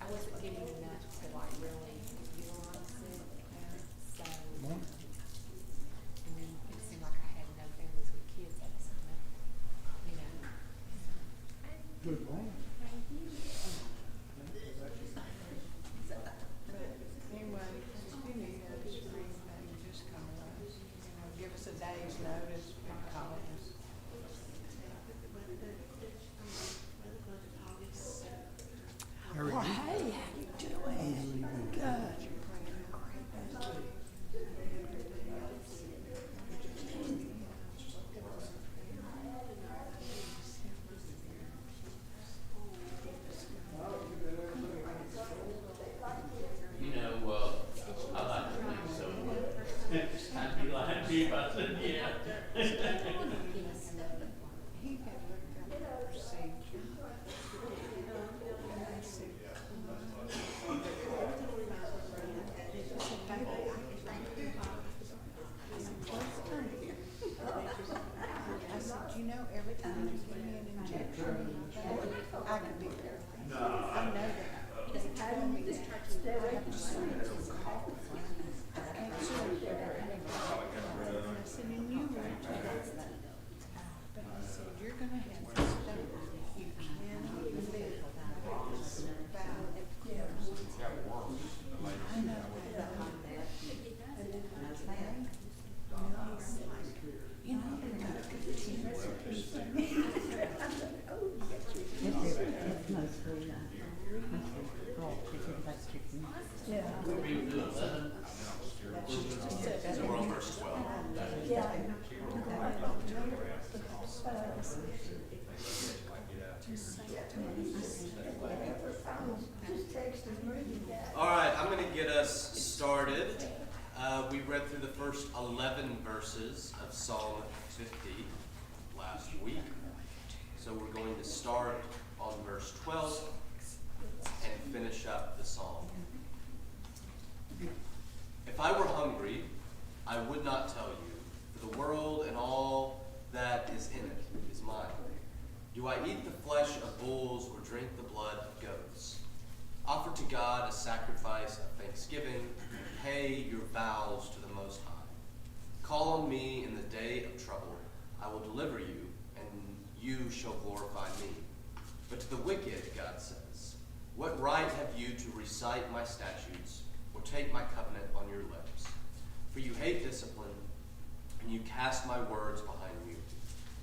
wasn't getting enough to like really utilize it. So, and then it seemed like I had no families with kids at the time, you know. Good morning. Thank you. Anyway, if you need us or anything, just come to us. Give us a day's notice, call us. Well, hey, how you doing? Good. I like to think so. I'd be lying to you if I said yeah. He had looked up the procedure. I said, you know, every time you give me an injection, I can be there. I know that. They told me that. I have to sleep. I can't sleep there. And I said, and you won't too. But I said, you're gonna have this done. You cannot live without this valve closed. I know that. And then I said, you know, they're not good teams. Yeah. We do 11. So we're on verse 12. Yeah. All right, I'm going to get us started. We read through the first 11 verses of Psalm 50 last week. So we're going to start on verse 12 and finish up the psalm. If I were hungry, I would not tell you, for the world and all that is in it is mine. Do I eat the flesh of bulls or drink the blood of goats? Offer to God a sacrifice of thanksgiving, pay your vows to the Most High. Call on me in the day of trouble, I will deliver you, and you shall glorify me. But to the wicked, God says, what right have you to recite my statutes or take my covenant on your lips? For you hate discipline, and you cast my words behind you.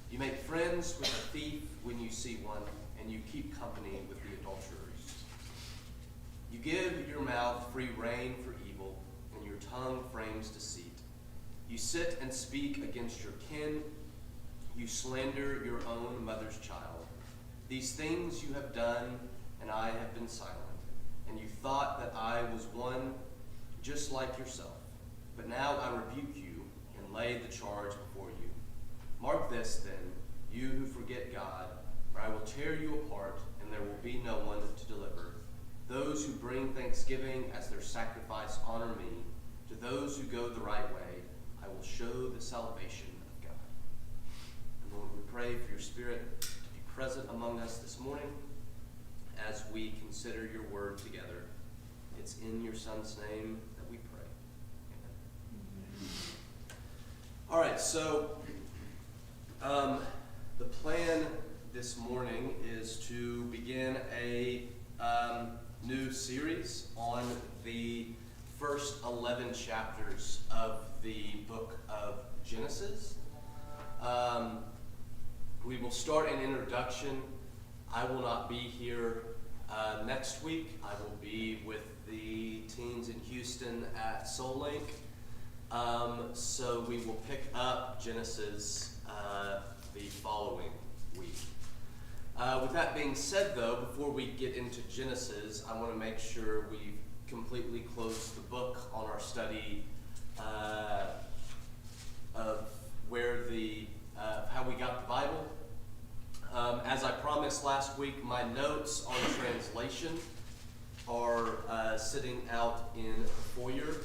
You make friends with a thief when you see one, and you keep company with the adulterers. You give your mouth free rein for evil, and your tongue frames deceit. You sit and speak against your kin. You slander your own mother's child. These things you have done, and I have been silent. And you thought that I was one just like yourself. But now I rebuke you and lay the charge before you. Mark this, then, you who forget God, for I will tear you apart, and there will be no one to deliver. Those who bring thanksgiving as their sacrifice honor me. To those who go the right way, I will show the salvation of God. And Lord, we pray for your Spirit to be present among us this morning as we consider your word together. It's in your Son's name that we pray. Amen. All right, so the plan this morning is to begin a new series on the first 11 chapters of the book of Genesis. We will start an introduction. I will not be here next week. I will be with the teens in Houston at Soul Link. So we will pick up Genesis the following week. With that being said, though, before we get into Genesis, I want to make sure we've completely closed the book on our study of where how we got the Bible. As I promised last week, my notes on translation are sitting out in the foyer.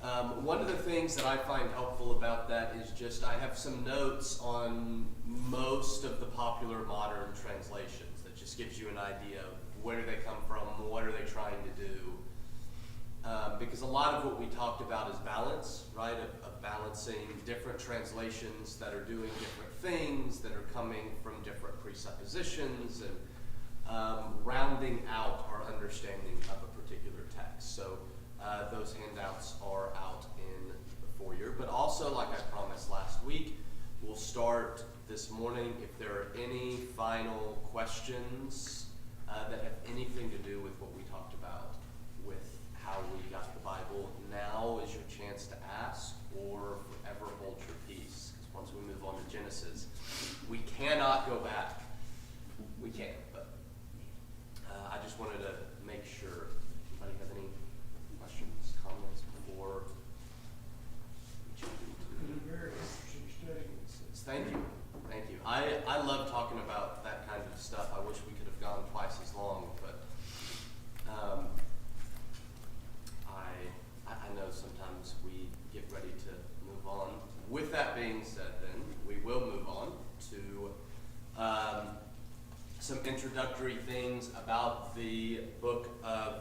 One of the things that I find helpful about that is just I have some notes on most of the popular modern translations that just gives you an idea of where do they come from, what are they trying to do. Because a lot of what we talked about is balance, right? Of balancing different translations that are doing different things, that are coming from different presuppositions, and rounding out our understanding of a particular text. So those handouts are out in the foyer. But also, like I promised last week, we'll start this morning. If there are any final questions that have anything to do with what we talked about with how we got the Bible, now is your chance to ask or forever hold your peace. Because once we move on to Genesis, we cannot go back. We can, but I just wanted to make sure. Anybody have any questions, comments before we jump into Very interesting study. Thank you. Thank you. I love talking about that kind of stuff. I wish we could have gone twice as long, but I know sometimes we get ready to move on. With that being said, then, we will move on to some introductory things about the book of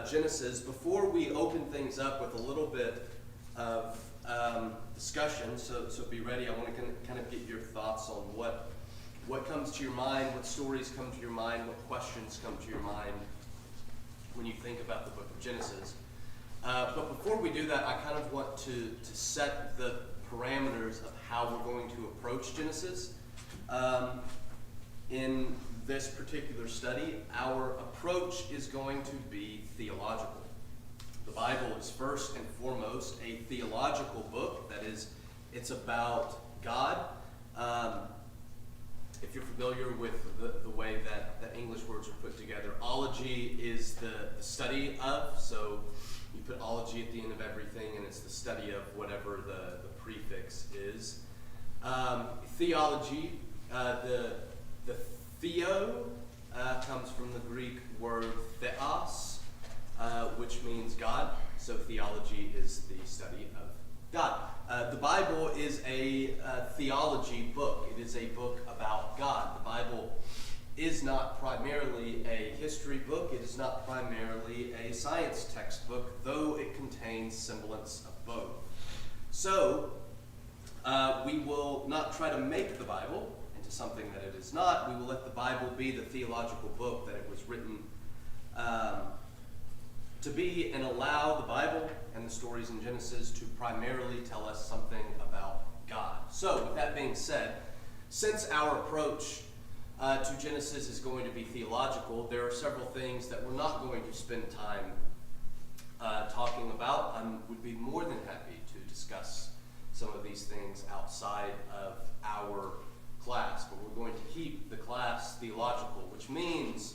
Genesis. Before we open things up with a little bit of discussion, so be ready. I want to kind of get your thoughts on what comes to your mind, what stories come to your mind, what questions come to your mind when you think about the book of Genesis. But before we do that, I kind of want to set the parameters of how we're going to approach Genesis. In this particular study, our approach is going to be theological. The Bible is first and foremost a theological book. That is, it's about God. If you're familiar with the way that English words are put together, ology is the study of, so you put ology at the end of everything, and it's the study of whatever the prefix is. Theology, the theo comes from the Greek word theos, which means God. So theology is the study of God. The Bible is a theology book. It is a book about God. The Bible is not primarily a history book. It is not primarily a science textbook, though it contains semblance of both. So we will not try to make the Bible into something that it is not. We will let the Bible be the theological book that it was written to be, and allow the Bible and the stories in Genesis to primarily tell us something about God. So, with that being said, since our approach to Genesis is going to be theological, there are several things that we're not going to spend time talking about. I would be more than happy to discuss some of these things outside of our class, but we're going to keep the class theological, which means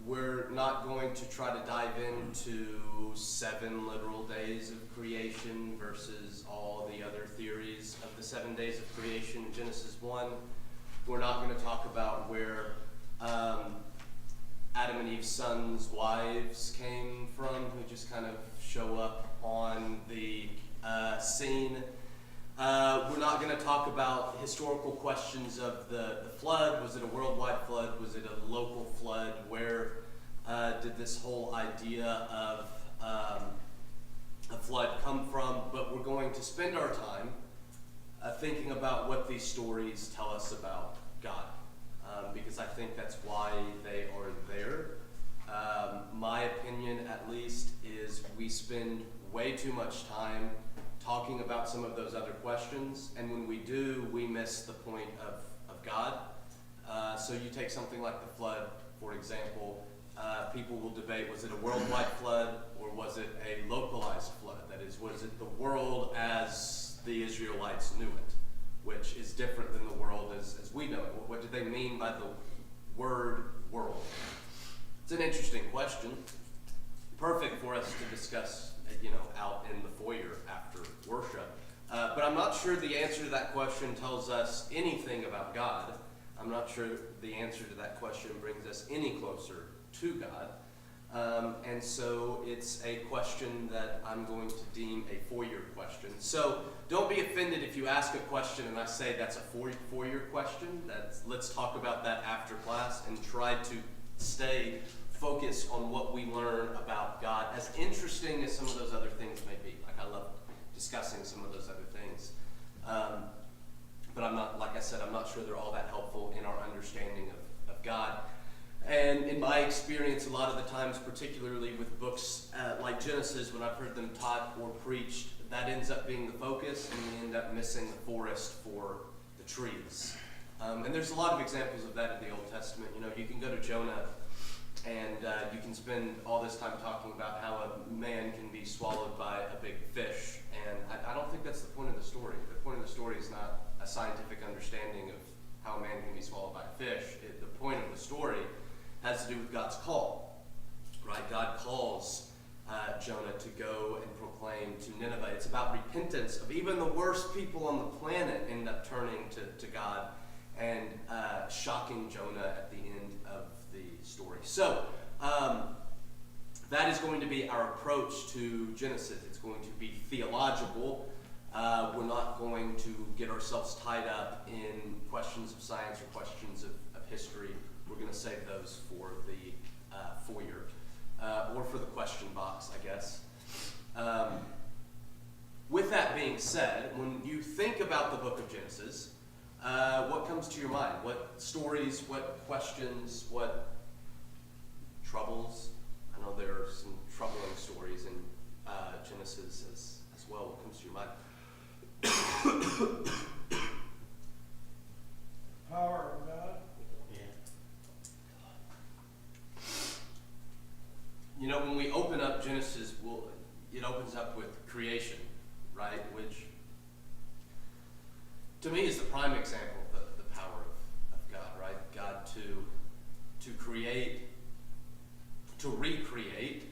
we're not going to try to dive into 7 literal days of creation versus all the other theories of the 7 days of creation in Genesis 1. We're not going to talk about where Adam and Eve's sons' wives came from, who just kind of show up on the scene. We're not going to talk about historical questions of the flood. Was it a worldwide flood? Was it a local flood? Where did this whole idea of a flood come from? But we're going to spend our time thinking about what these stories tell us about God, because I think that's why they are there. My opinion, at least, is we spend way too much time talking about some of those other questions, and when we do, we miss the point of God. So you take something like the flood, for example. People will debate, was it a worldwide flood or was it a localized flood? That is, was it the world as the Israelites knew it, which is different than the world as we know it? What do they mean by the word world? It's an interesting question. Perfect for us to discuss, out in the foyer after worship. But I'm not sure the answer to that question tells us anything about God. I'm not sure the answer to that question brings us any closer to God. And so it's a question that I'm going to deem a four-year question. So don't be offended if you ask a question and I say that's a four-year question. Let's talk about that after class and try to stay focused on what we learn about God, as interesting as some of those other things may be. Like, I love discussing some of those other things. But I'm not, like I said, I'm not sure they're all that helpful in our understanding of God. And in my experience, a lot of the times, particularly with books like Genesis, when I've heard them taught or preached, that ends up being the focus, and we end up missing the forest for the trees. And there's a lot of examples of that in the Old Testament. You know, you can go to Jonah, and you can spend all this time talking about how a man can be swallowed by a big fish. And I don't think that's the point of the story. The point of the story is not a scientific understanding of how a man can be swallowed by a fish. The point of the story has to do with God's call, right? God calls Jonah to go and proclaim to Nineveh. It's about repentance of even the worst people on the planet end up turning to God and shocking Jonah at the end of the story. So that is going to be our approach to Genesis. It's going to be theological. We're not going to get ourselves tied up in questions of science or questions of history. We're going to save those for the foyer, or for the question box, I guess. With that being said, when you think about the book of Genesis, what comes to your mind? What stories, what questions, what troubles? I know there are some troubling stories in Genesis as well. What comes to your mind? Power of God. You know, when we open up Genesis, it opens up with creation, right? Which, to me, is the prime example of the power of God, right? God to create, to recreate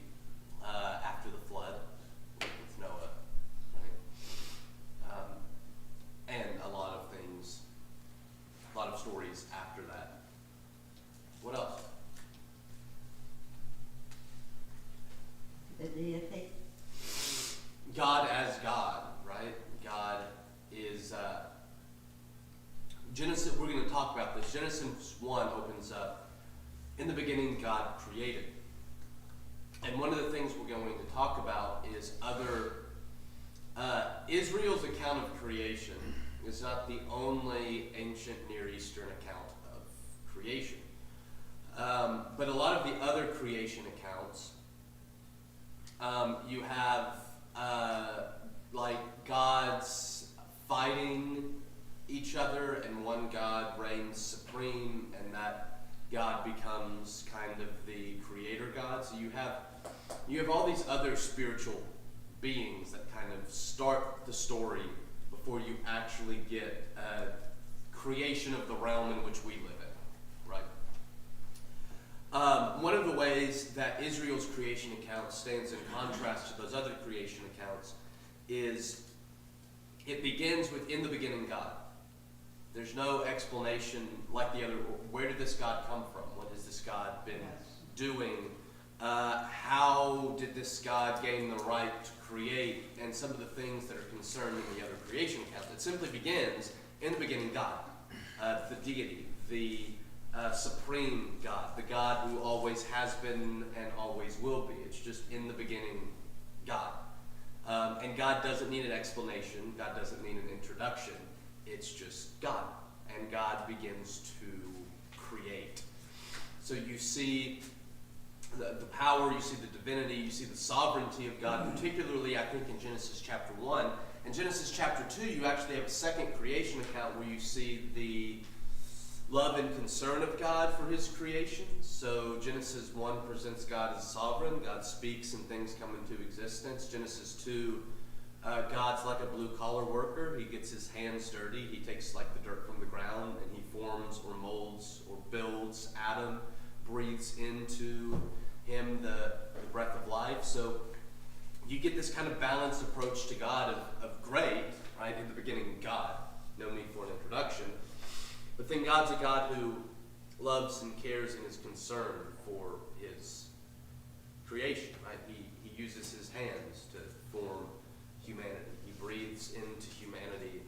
after the flood with Noah, right? And a lot of things, a lot of stories after that. What else? The deity. God as God, right? God is, Genesis, we're going to talk about this. Genesis 1 opens up, in the beginning God created. And one of the things we're going to talk about is Israel's account of creation is not the only ancient Near Eastern account of creation. But a lot of the other creation accounts, you have like gods fighting each other, and one God reigns supreme, and that God becomes kind of the creator God. So you have all these other spiritual beings that kind of start the story before you actually get creation of the realm in which we live in, right? One of the ways that Israel's creation account stands in contrast to those other creation accounts is it begins with "in the beginning God." There's no explanation like the other. Where did this God come from? What has this God been doing? How did this God gain the right to create? And some of the things that are concerned in the other creation accounts. It simply begins "in the beginning God," the deity, the supreme God, the God who always has been and always will be. It's just "in the beginning God." And God doesn't need an explanation. God doesn't need an introduction. It's just God. And God begins to create. So you see the power, you see the divinity, you see the sovereignty of God, particularly, I think, in Genesis chapter 1. In Genesis chapter 2, you actually have a second creation account where you see the love and concern of God for his creation. So Genesis 1 presents God as sovereign. God speaks and things come into existence. Genesis 2, God's like a blue-collar worker. He gets his hands dirty. He takes like the dirt from the ground and he forms or molds or builds Adam, breathes into him the breath of life. So you get this kind of balanced approach to God of great, right? In the beginning, God. No need for an introduction. But then God's a God who loves and cares and is concerned for his creation, right? He uses his hands to form humanity. He breathes into humanity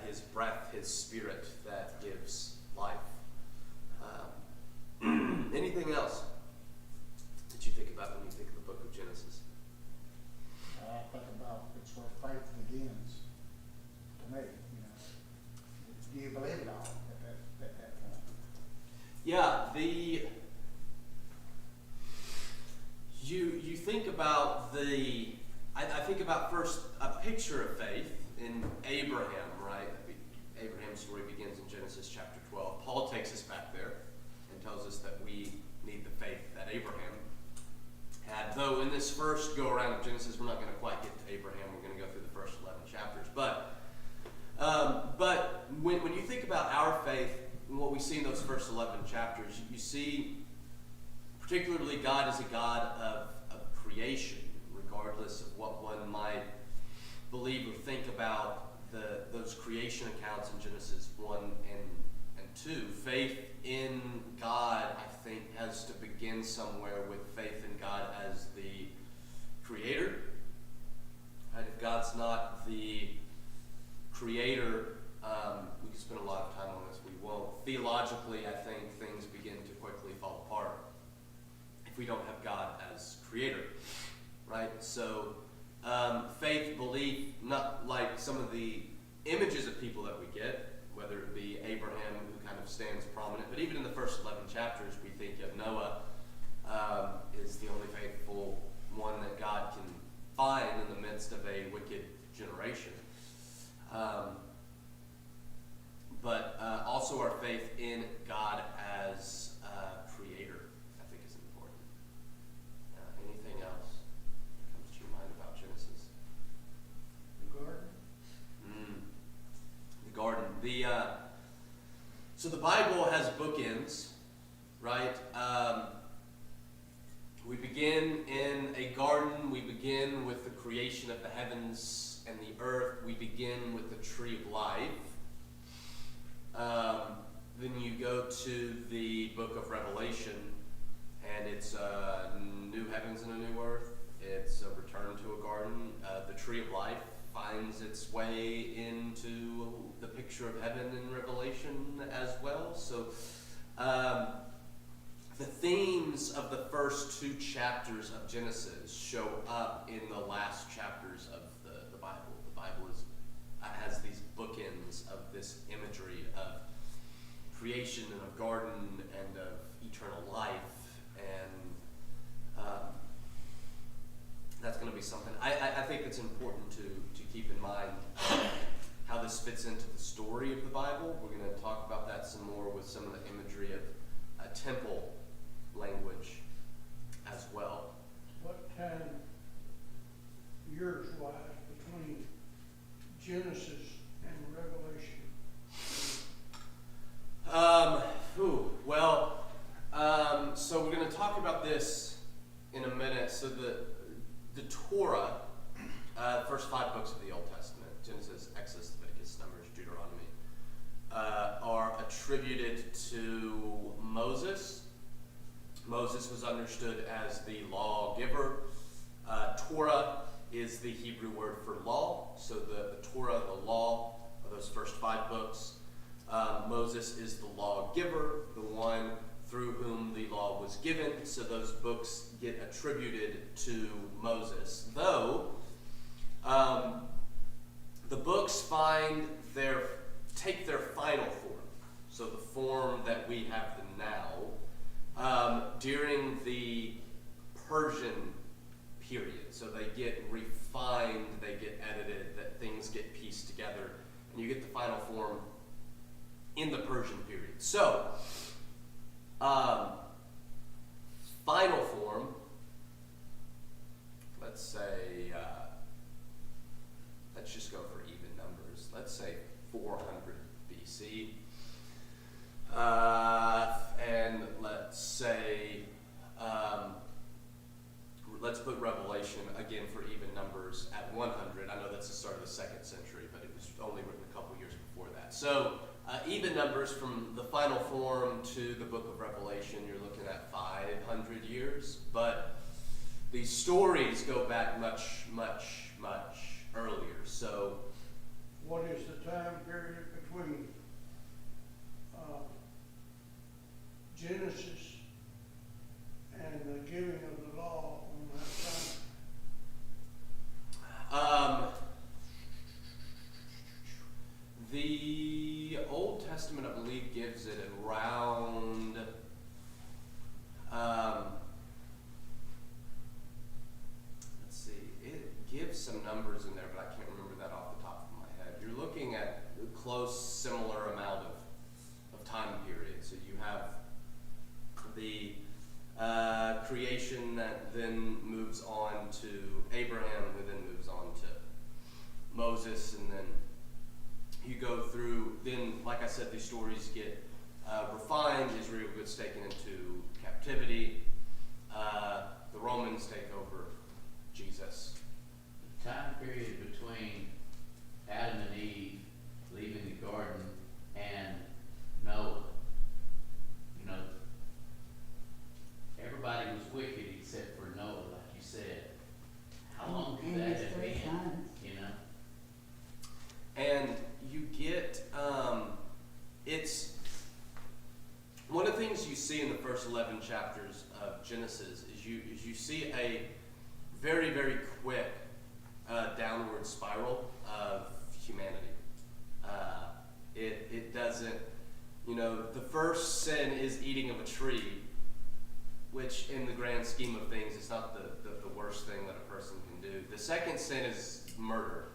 his breath, his spirit that gives life. Anything else that you think about when you think of the book of Genesis? I think about it's where faith begins, to me, you know. Do you believe it all at that point? Yeah, you think about I think about first a picture of faith in Abraham, right? Abraham's story begins in Genesis chapter 12. Paul takes us back there and tells us that we need the faith that Abraham had. Though in this first go around of Genesis, we're not going to quite get to Abraham. We're going to go through the first 11 chapters. But when you think about our faith and what we see in those first 11 chapters, you see particularly God is a God of creation, regardless of what one might believe or think about those creation accounts in Genesis 1 and 2. Faith in God, I think, has to begin somewhere with faith in God as the creator. And if God's not the creator, we could spend a lot of time on this. We won't. Theologically, I think things begin to quickly fall apart if we don't have God as creator, right? So faith, belief, not like some of the images of people that we get, whether it be Abraham, who kind of stands prominent, but even in the first 11 chapters, we think of Noah is the only faithful one that God can find in the midst of a wicked generation. But also our faith in God as creator, I think, is important. Anything else that comes to your mind about Genesis? The garden? The garden. So the Bible has bookends, right? We begin in a garden. We begin with the creation of the heavens and the earth. We begin with the tree of life. Then you go to the book of Revelation, and it's new heavens and a new earth. It's a return to a garden. The tree of life finds its way into the picture of heaven in Revelation as well. So the themes of the first 2 chapters of Genesis show up in the last chapters of the Bible. The Bible has these bookends of this imagery of creation and of garden and of eternal life, and that's going to be something I think it's important to keep in mind how this fits into the story of the Bible. We're going to talk about that some more with some of the imagery of temple language as well. What time, years-wise, between Genesis and Revelation? So we're going to talk about this in a minute. So the Torah, first 5 books of the Old Testament, Genesis, Exodus, Leviticus, Numbers, Deuteronomy, are attributed to Moses. Moses was understood as the lawgiver. Torah is the Hebrew word for law. So the Torah, the law, are those first 5 books. Moses is the lawgiver, the one through whom the law was given. So those books get attributed to Moses. Though the books take their final form, so the form that we have them now, during the Persian period. So they get refined, they get edited, that things get pieced together, and you get the final form in the Persian period. So, final form, let's say, let's just go for even numbers. Let's say 400 BC. And let's say, let's put Revelation, again for even numbers, at 100. I know that's the start of the 2nd century, but it was only written a couple years before that. So, even numbers from the final form to the book of Revelation, you're looking at 500 years. But these stories go back much, much, much earlier. So, What is the time period between Genesis and the giving of the law on that time? The Old Testament, I believe, gives it around, let's see, it gives some numbers in there, but I can't remember that off the top of my head. You're looking at a close, similar amount of time period. So you have the creation that then moves on to Abraham, who then moves on to Moses, and then you go through, then, like I said, these stories get refined. Israel gets taken into captivity. The Romans take over Jesus. The time period between Adam and Eve leaving the garden and Noah. You know, everybody was wicked except for Noah, like you said. How long could that have been? You know? And you get, it's, one of the things you see in the first 11 chapters of Genesis is you see a very, very quick downward spiral of humanity. It doesn't, you know, the first sin is eating of a tree, which in the grand scheme of things is not the worst thing that a person can do. The second sin is murder.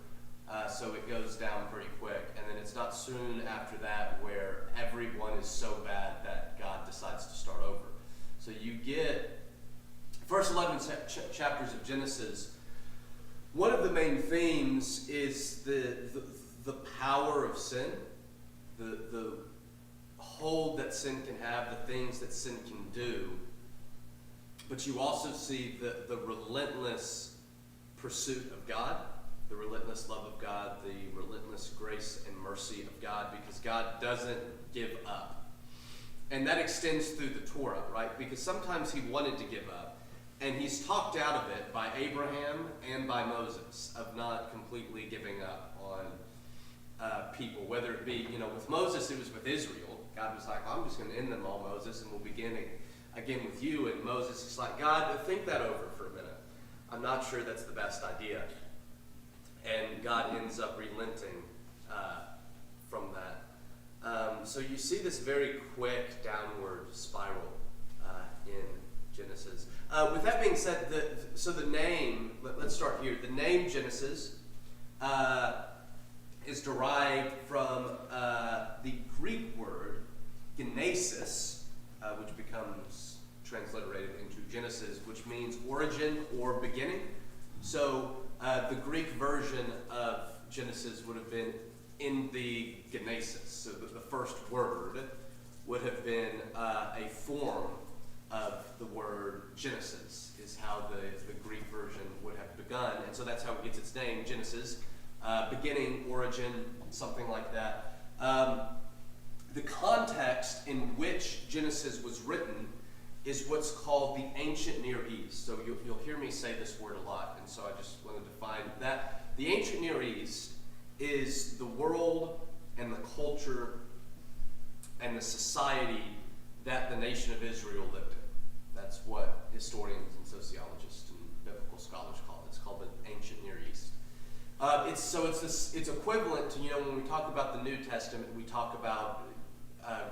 So it goes down pretty quick, and then it's not soon after that where everyone is so bad that God decides to start over. So you get first 11 chapters of Genesis. One of the main themes is the power of sin, the hold that sin can have, the things that sin can do. But you also see the relentless pursuit of God, the relentless love of God, the relentless grace and mercy of God, because God doesn't give up. And that extends through the Torah, right? Because sometimes he wanted to give up, and he's talked out of it by Abraham and by Moses of not completely giving up on people, whether it be, you know, with Moses, it was with Israel. God was like, I'm just going to end them all, Moses, and we'll begin again with you. And Moses is like, God, think that over for a minute. I'm not sure that's the best idea. And God ends up relenting from that. So you see this very quick downward spiral in Genesis. With that being said, the name, let's start here. The name Genesis is derived from the Greek word genesis, which becomes transliterated into Genesis, which means origin or beginning. So the Greek version of Genesis would have been in the genesis. So the first word would have been a form of the word Genesis, is how the Greek version would have begun. And so that's how it gets its name, Genesis. Beginning, origin, something like that. The context in which Genesis was written is what's called the ancient Near East. So you'll hear me say this word a lot, and so I just want to define that. The ancient Near East is the world and the culture and the society that the nation of Israel lived in. That's what historians and sociologists and biblical scholars call it. It's called the ancient Near East. It's equivalent to, you know, when we talk about the New Testament, we talk about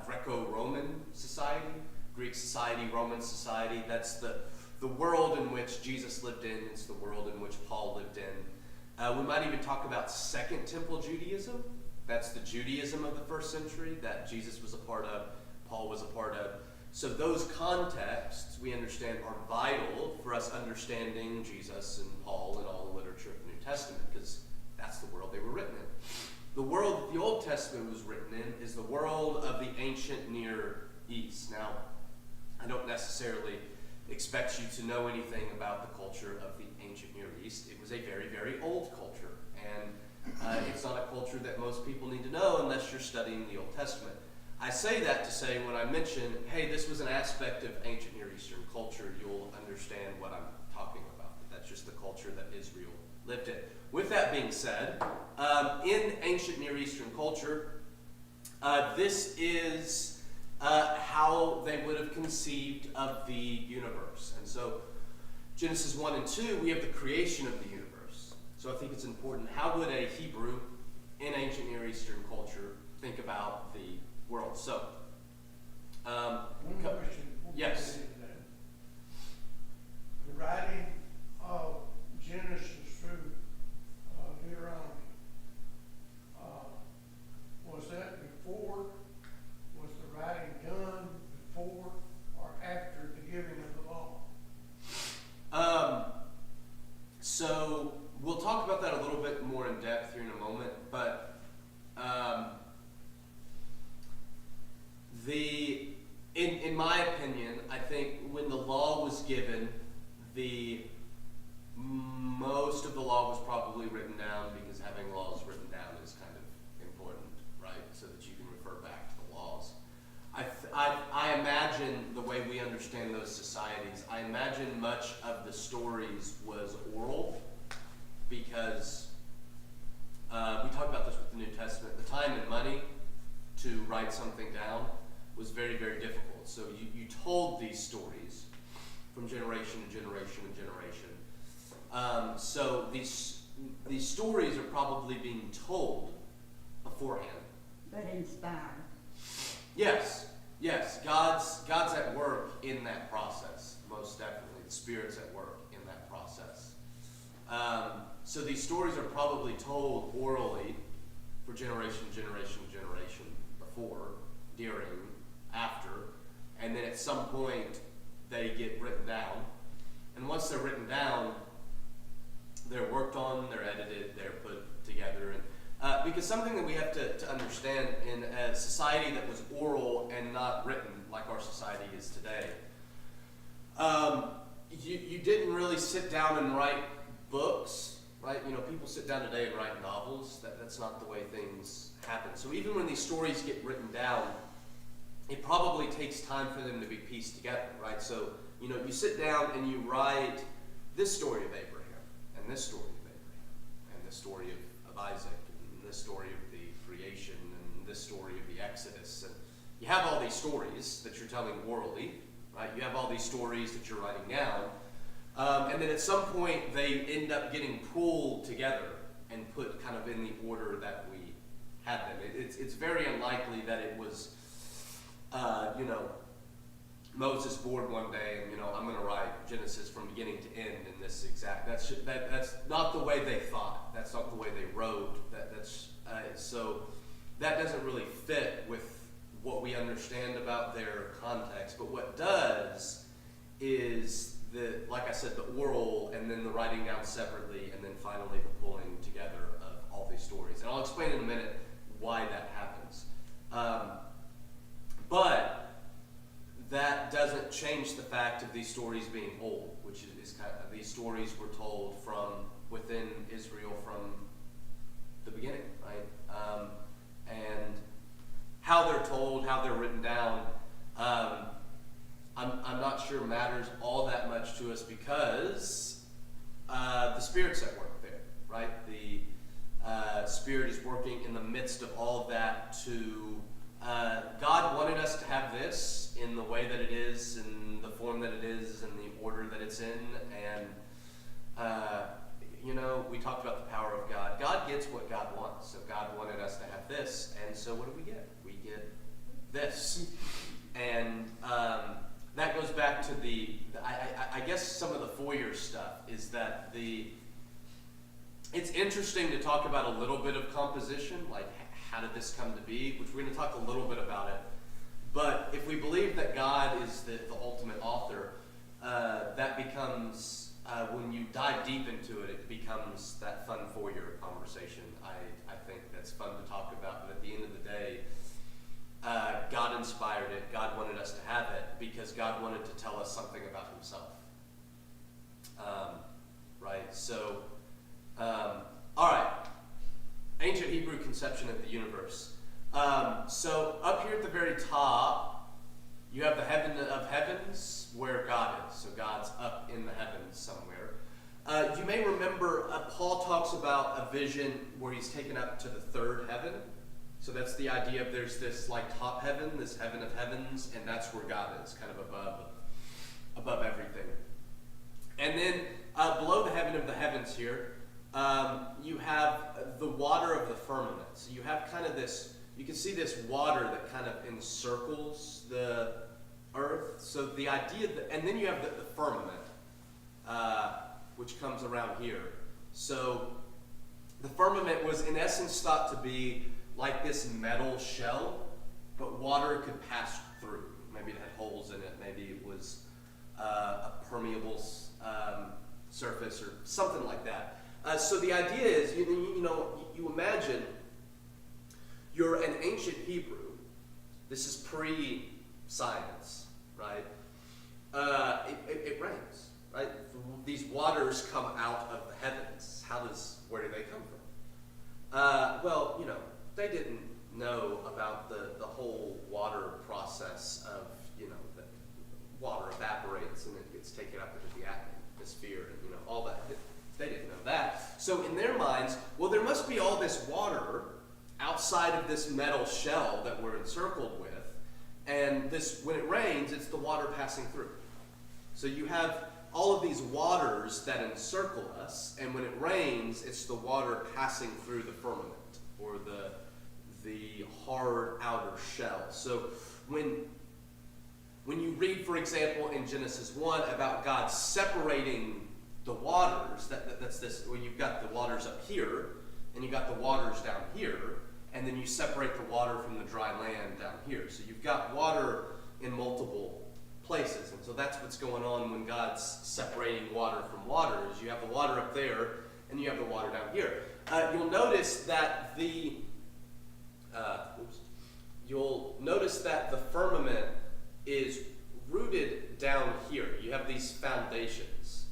Greco-Roman society, Greek society, Roman society. That's the world in which Jesus lived in. It's the world in which Paul lived in. We might even talk about Second Temple Judaism. That's the Judaism of the first century that Jesus was a part of, Paul was a part of. So those contexts, we understand, are vital for us understanding Jesus and Paul and all the literature of the New Testament, because that's the world they were written in. The world that the Old Testament was written in is the world of the ancient Near East. Now, I don't necessarily expect you to know anything about the culture of the ancient Near East. It was a very, very old culture, and it's not a culture that most people need to know unless you're studying the Old Testament. I say that to say, when I mention, hey, this was an aspect of ancient Near Eastern culture, you'll understand what I'm talking about. That's just the culture that Israel lived in. With that being said, in ancient Near Eastern culture, this is how they would have conceived of the universe. And so Genesis 1 and 2, we have the creation of the universe. So I think it's important. How would a Hebrew in ancient Near Eastern culture think about the world? So, One question. before we Yes. get into that. The writing of Genesis through Deuteronomy, was that before, was the writing done before or after the giving of the law? So we'll talk about that a little bit more in depth here in a moment, but in my opinion, I think when the law was given, most of the law was probably written down, because having laws written down is kind of important, right? So that you can refer back to the laws. I imagine the way we understand those societies, I imagine much of the stories was oral, because we talk about this with the New Testament. The time and money to write something down was very, very difficult. So you told these stories from generation to generation to generation. So these stories are probably being told beforehand. But inspired. Yes. God's at work in that process, most definitely. The Spirit's at work in that process. So these stories are probably told orally for generation, before, during, after, and then at some point they get written down. And once they're written down, they're worked on, they're edited, they're put together. And because something that we have to understand in a society that was oral and not written, like our society is today, you didn't really sit down and write books, right? You know, people sit down today and write novels. That's not the way things happen. So even when these stories get written down, it probably takes time for them to be pieced together, right? So, you know, you sit down and you write this story of Abraham, and this story of Abraham, and this story of Isaac, and this story of the creation, and this story of the Exodus. And you have all these stories that you're telling orally, right? You have all these stories that you're writing down. And then at some point, they end up getting pulled together and put kind of in the order that we had them. It's very unlikely that it was, Moses bored one day and, I'm going to write Genesis from beginning to end in this exact. That's not the way they thought. That's not the way they wrote. So that doesn't really fit with what we understand about their context. But what does is like I said, the oral, and then the writing down separately, and then finally the pulling together of all these stories. And I'll explain in a minute why that happens. But that doesn't change the fact of these stories being old, which is kind of, these stories were told from within Israel from the beginning, right? And how they're told, how they're written down, I'm not sure matters all that much to us, because the Spirit's at work there, right? The Spirit is working in the midst of all of that to, God wanted us to have this in the way that it is, in the form that it is, in the order that it's in, and we talked about the power of God. God gets what God wants, so God wanted us to have this, and so what do we get? We get this. And that goes back to I guess some of the foyer stuff is that it's interesting to talk about a little bit of composition, like how did this come to be, which we're going to talk a little bit about it. But if we believe that God is the ultimate author, that becomes, when you dive deep into it, it becomes that fun foyer conversation. I think that's fun to talk about, but at the end of the day, God inspired it. God wanted us to have it because God wanted to tell us something about himself. Right? So, all right. Ancient Hebrew conception of the universe. So up here at the very top, you have the heaven of heavens where God is. So God's up in the heavens somewhere. You may remember Paul talks about a vision where he's taken up to the third heaven. So that's the idea of there's this like top heaven, this heaven of heavens, and that's where God is, kind of above everything. And then below the heaven of the heavens here, you have the water of the firmament. So you have kind of this, you can see this water that kind of encircles the earth. So the idea that, and then you have the firmament, which comes around here. So the firmament was in essence thought to be like this metal shell, but water could pass through. Maybe it had holes in it. Maybe it was a permeable surface or something like that. So the idea is, you imagine you're an ancient Hebrew. This is pre-science, right? It rains, right? These waters come out of the heavens. Where do they come from? Well, they didn't know about the whole water process of, that water evaporates and it gets taken up into the atmosphere and, all that. They didn't know that. So in their minds, well, there must be all this water outside of this metal shell that we're encircled with. And when it rains, it's the water passing through. So you have all of these waters that encircle us, and when it rains, it's the water passing through the firmament, or the hard outer shell. So when you read, for example, in Genesis 1 about God separating the waters, that's this, where you've got the waters up here, and you've got the waters down here, and then you separate the water from the dry land down here. So you've got water in multiple places, and so that's what's going on when God's separating water from water, is you have the water up there, and you have the water down here. You'll notice that the firmament is rooted down here. You have these foundations.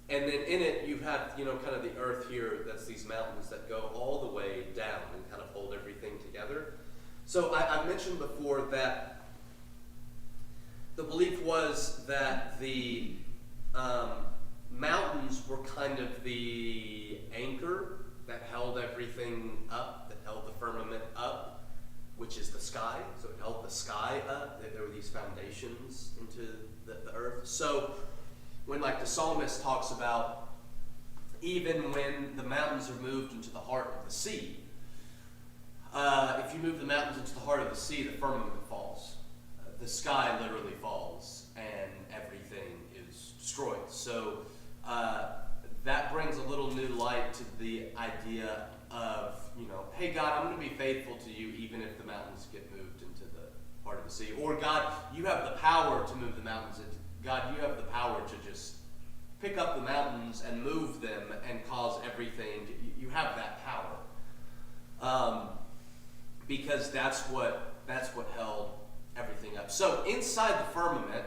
And then in it, you have, kind of the earth here, that's these mountains that go all the way down and kind of hold everything together. So I mentioned before that the belief was that the mountains were kind of the anchor that held everything up, that held the firmament up, which is the sky. So it held the sky up. There were these foundations into the earth. So when the psalmist talks about even when the mountains are moved into the heart of the sea, if you move the mountains into the heart of the sea, the firmament falls. The sky literally falls and everything is destroyed. So that brings a little new light to the idea of, hey God, I'm going to be faithful to you even if the mountains get moved into the heart of the sea. Or God, you have the power to move the mountains into God, you have the power to just pick up the mountains and move them and cause everything. You have that power, because that's what held everything up. So inside the firmament,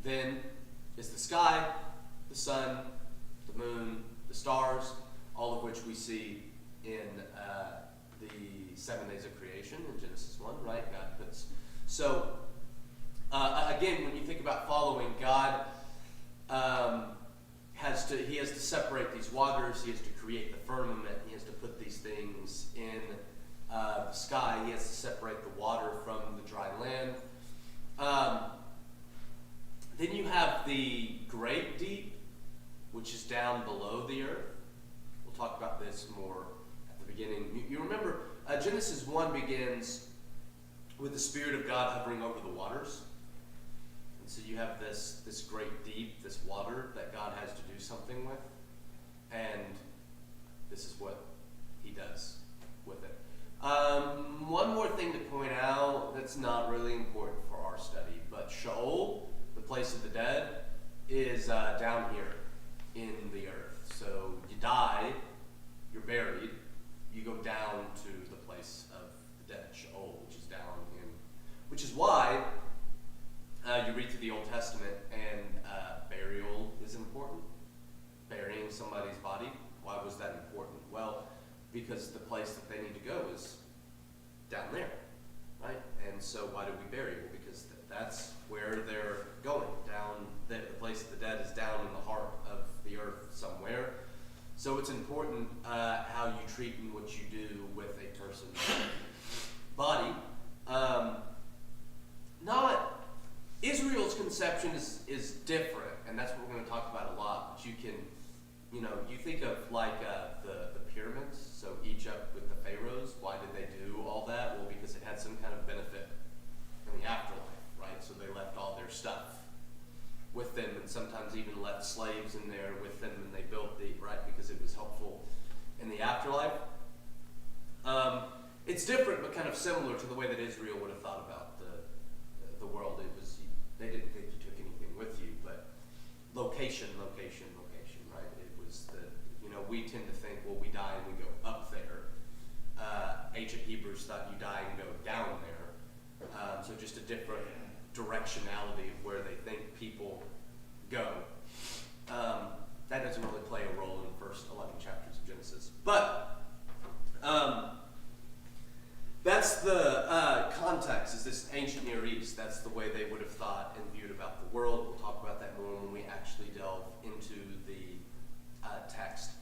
then, is the sky, the sun, the moon, the stars, all of which we see in the 7 days of creation in Genesis 1, right? God puts so. Again, when you think about following God, he has to separate these waters. He has to create the firmament. He has to put these things in the sky. He has to separate the water from the dry land. Then you have the great deep, which is down below the earth. We'll talk about this more at the beginning. You remember, Genesis 1 begins with the Spirit of God hovering over the waters. So you have this great deep, this water that God has to do something with, and this is what he does with it. One more thing to point out that's not really important for our study, but Sheol, the place of the dead, is down here in the earth. So you die, you're buried, you go down to the place of the dead, Sheol, which is why you read through the Old Testament and burial is important. Burying somebody's body. Why was that important? Well, because the place that they need to go is down there, right? And so why do we bury? Well, because that's where they're going, down, the place of the dead is down in the heart of the earth somewhere. So it's important how you treat and what you do with a person's body. Not Israel's conception is different, and that's what we're going to talk about a lot. But you can, you think of like the pyramids, so Egypt with the pharaohs. Why did they do all that? Well, because it had some kind of benefit in the afterlife, right? So they left all their stuff with them, and sometimes even left slaves in there with them, and they built right, because it was helpful in the afterlife. It's different, but kind of similar to the way that Israel would have thought about the world. It was, they didn't think you took anything with you, but location, right? It was we tend to think, well, we die and we go up there. Ancient Hebrews thought you die and go down there. So just a different directionality of where they think people go. That doesn't really play a role in the first 11 chapters of Genesis. But that's the context, is this ancient Near East. That's the way they would have thought and viewed about the world. We'll talk about that more when we actually delve into the text.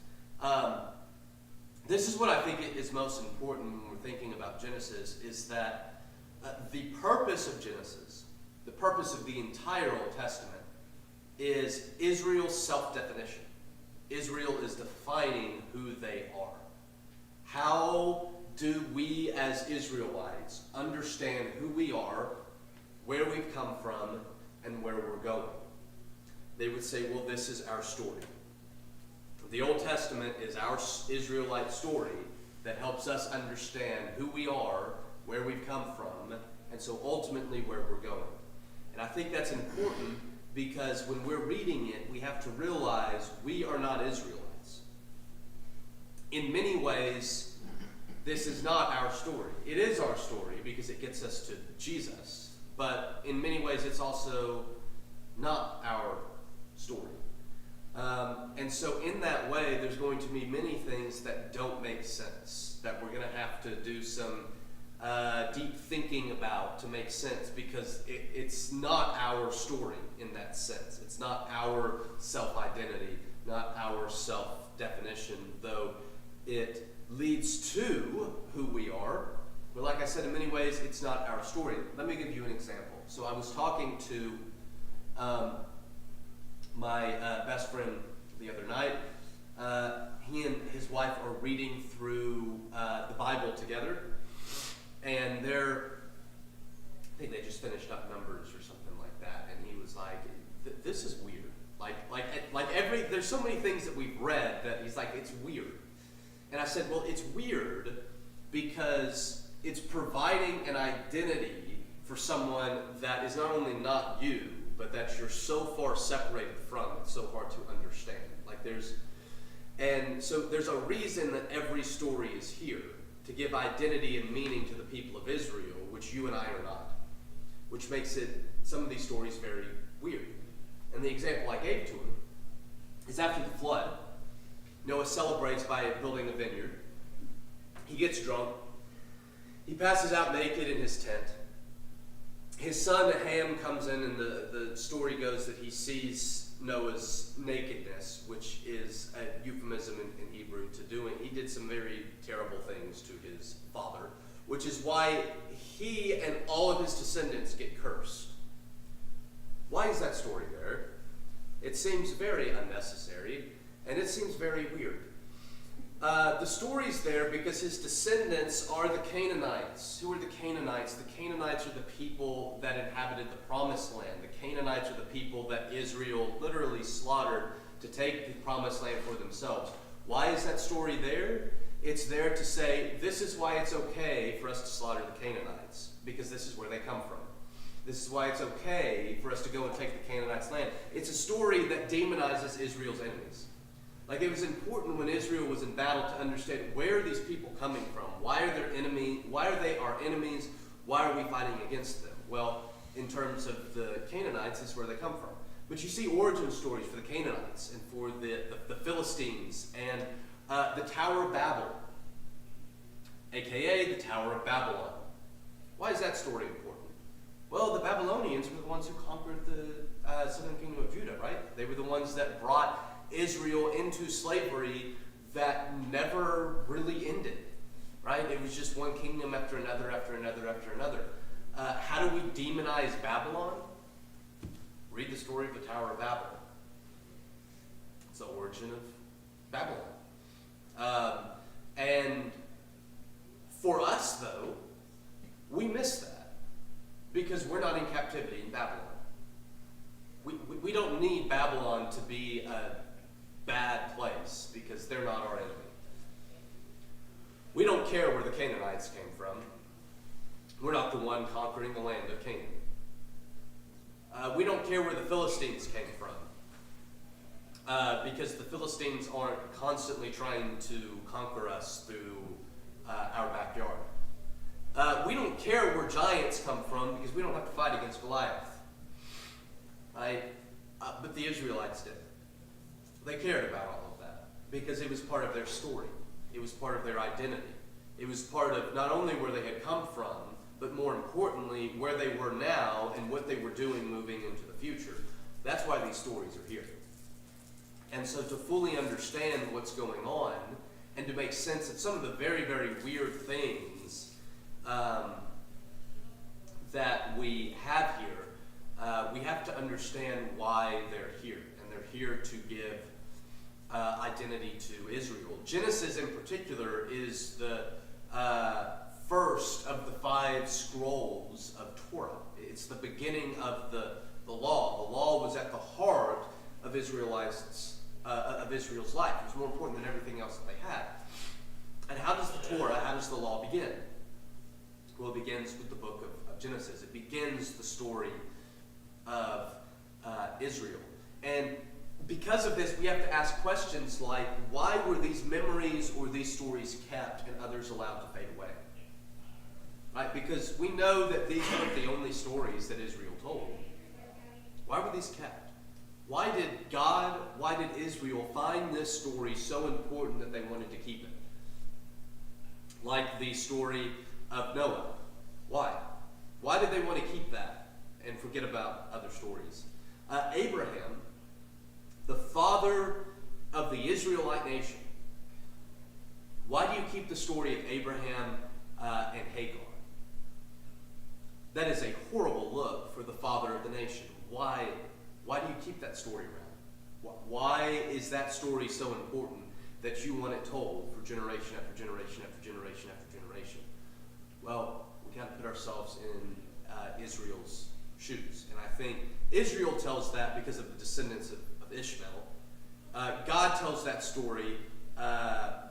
This is what I think is most important when we're thinking about Genesis, is that the purpose of Genesis, the purpose of the entire Old Testament, is Israel's self-definition. Israel is defining who they are. How do we as Israelites understand who we are, where we've come from, and where we're going? They would say, well, this is our story. The Old Testament is our Israelite story that helps us understand who we are, where we've come from, and so ultimately where we're going. And I think that's important because when we're reading it, we have to realize we are not Israelites. In many ways, this is not our story. It is our story because it gets us to Jesus, but in many ways it's also not our story. And so in that way, there's going to be many things that don't make sense, that we're going to have to do some deep thinking about to make sense, because it's not our story in that sense. It's not our self-identity, not our self-definition, though it leads to who we are. But like I said, in many ways, it's not our story. Let me give you an example. So I was talking to my best friend the other night. He and his wife are reading through the Bible together, and I think they just finished up Numbers or something like that, and he was like, this is weird. There's so many things that we've read that he's like, it's weird. And I said, well, it's weird because it's providing an identity for someone that is not only not you, but that you're so far separated from, it's so hard to understand. And so there's a reason that every story is here, to give identity and meaning to the people of Israel, which you and I are not, which makes some of these stories very weird. And the example I gave to him is after the flood, Noah celebrates by building a vineyard. He gets drunk. He passes out naked in his tent. His son Ham comes in, and the story goes that he sees Noah's nakedness, which is a euphemism in Hebrew to doing. He did some very terrible things to his father, which is why he and all of his descendants get cursed. Why is that story there? It seems very unnecessary, and it seems very weird. The story's there because his descendants are the Canaanites. Who are the Canaanites? The Canaanites are the people that inhabited the Promised Land. The Canaanites are the people that Israel literally slaughtered to take the Promised Land for themselves. Why is that story there? It's there to say, this is why it's okay for us to slaughter the Canaanites, because this is where they come from. This is why it's okay for us to go and take the Canaanites' land. It's a story that demonizes Israel's enemies. Like, it was important when Israel was in battle to understand, where are these people coming from? Why are they our enemies? Why are we fighting against them? Well, in terms of the Canaanites, this is where they come from. But you see origin stories for the Canaanites and for the Philistines and the Tower of Babel, aka the Tower of Babylon. Why is that story important? Well, the Babylonians were the ones who conquered the southern kingdom of Judah, right? They were the ones that brought Israel into slavery that never really ended, right? It was just one kingdom after another, after another, after another. How do we demonize Babylon? Read the story of the Tower of Babel. It's the origin of Babylon. And for us, though, we miss that because we're not in captivity in Babylon. We don't need Babylon to be a bad place because they're not our enemy. We don't care where the Canaanites came from. We're not the one conquering the land of Canaan. We don't care where the Philistines came from because the Philistines aren't constantly trying to conquer us through our backyard. We don't care where giants come from because we don't have to fight against Goliath. Right? But the Israelites did. They cared about all of that because it was part of their story. It was part of their identity. It was part of not only where they had come from, but more importantly, where they were now and what they were doing moving into the future. That's why these stories are here. And so to fully understand what's going on and to make sense of some of the very, very weird things that we have here, we have to understand why they're here. And they're here to give identity to Israel. Genesis in particular is the first of the 5 scrolls of Torah. It's the beginning of the law. The law was at the heart of Israel's life. It was more important than everything else that they had. And how does the Torah, how does the law begin? Well, it begins with the book of Genesis. It begins the story of Israel. And because of this, we have to ask questions like, why were these memories or these stories kept and others allowed to fade away? Right? Because we know that these weren't the only stories that Israel told. Why were these kept? Why did Israel find this story so important that they wanted to keep it? Like the story of Noah. Why? Why did they want to keep that and forget about other stories? Abraham, the father of the Israelite nation. Why do you keep the story of Abraham and Hagar? That is a horrible look for the father of the nation. Why do you keep that story around? Why is that story so important that you want it told for generation after generation after generation after generation? Well, we got to put ourselves in Israel's shoes. And I think Israel tells that because of the descendants of Ishmael. God tells that story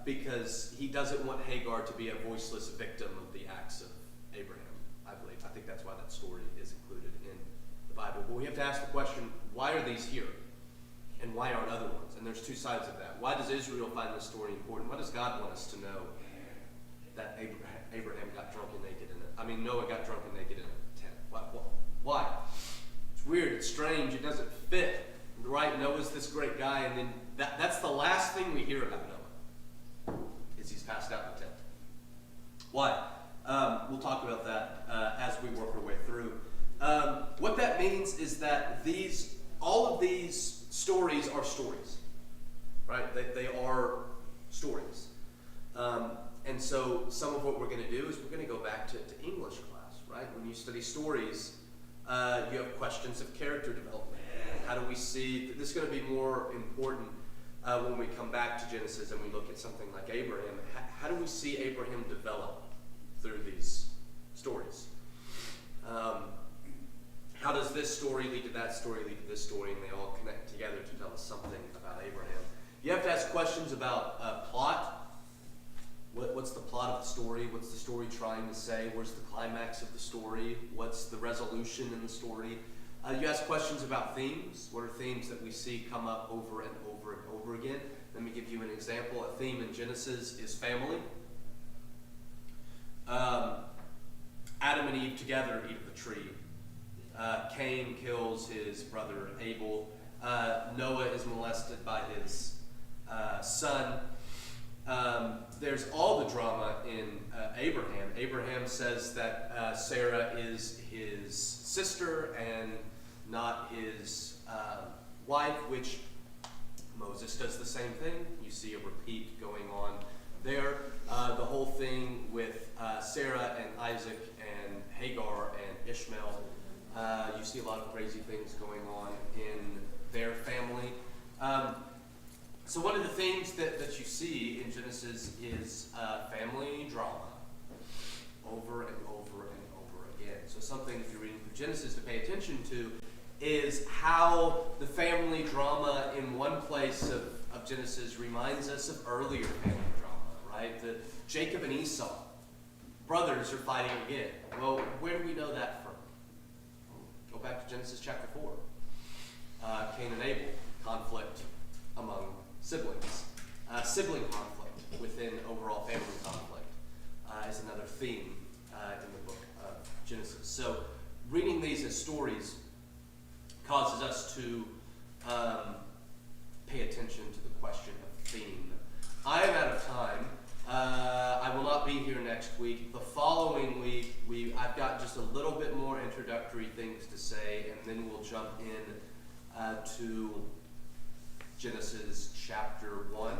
because he doesn't want Hagar to be a voiceless victim of the acts of Abraham, I believe. I think that's why that story is included in the Bible. But we have to ask the question, why are these here? And why aren't other ones? And there's 2 sides of that. Why does Israel find this story important? Why does God want us to know that Abraham got drunk and naked in it? I mean, Noah got drunk and naked in a tent. Why? It's weird. It's strange. It doesn't fit. Right? Noah's this great guy, and then that's the last thing we hear about Noah, is he's passed out in the tent. Why? We'll talk about that as we work our way through. What that means is that all of these stories are stories, right? They are stories. And so some of what we're going to do is we're going to go back to English class, right? When you study stories, you have questions of character development. How do we see, this is going to be more important when we come back to Genesis and we look at something like Abraham. How do we see Abraham develop through these stories? How does this story lead to that story, lead to this story, and they all connect together to tell us something about Abraham? You have to ask questions about plot. What's the plot of the story? What's the story trying to say? Where's the climax of the story? What's the resolution in the story? You ask questions about themes. What are themes that we see come up over and over and over again? Let me give you an example. A theme in Genesis is family. Adam and Eve together eat of the tree. Cain kills his brother Abel. Noah is molested by his son. There's all the drama in Abraham. Abraham says that Sarah is his sister and not his wife, which Moses does the same thing. You see a repeat going on there. The whole thing with Sarah and Isaac and Hagar and Ishmael, you see a lot of crazy things going on in their family. So one of the themes that you see in Genesis is family drama over and over and over again. So something, if you're reading through Genesis, to pay attention to is how the family drama in one place of Genesis reminds us of earlier family drama, right? The Jacob and Esau, brothers are fighting again. Well, where do we know that from? Go back to Genesis chapter 4. Cain and Abel, conflict among siblings. Sibling conflict within overall family conflict is another theme in the book of Genesis. So reading these as stories causes us to pay attention to the question of theme. I am out of time. I will not be here next week. The following week, I've got just a little bit more introductory things to say, and then we'll jump in to Genesis chapter 1.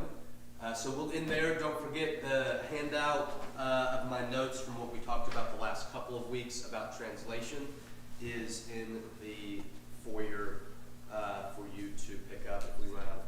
So we'll end there. Don't forget the handout of my notes from what we talked about the last couple of weeks about translation is in the foyer for you to pick up if we run out of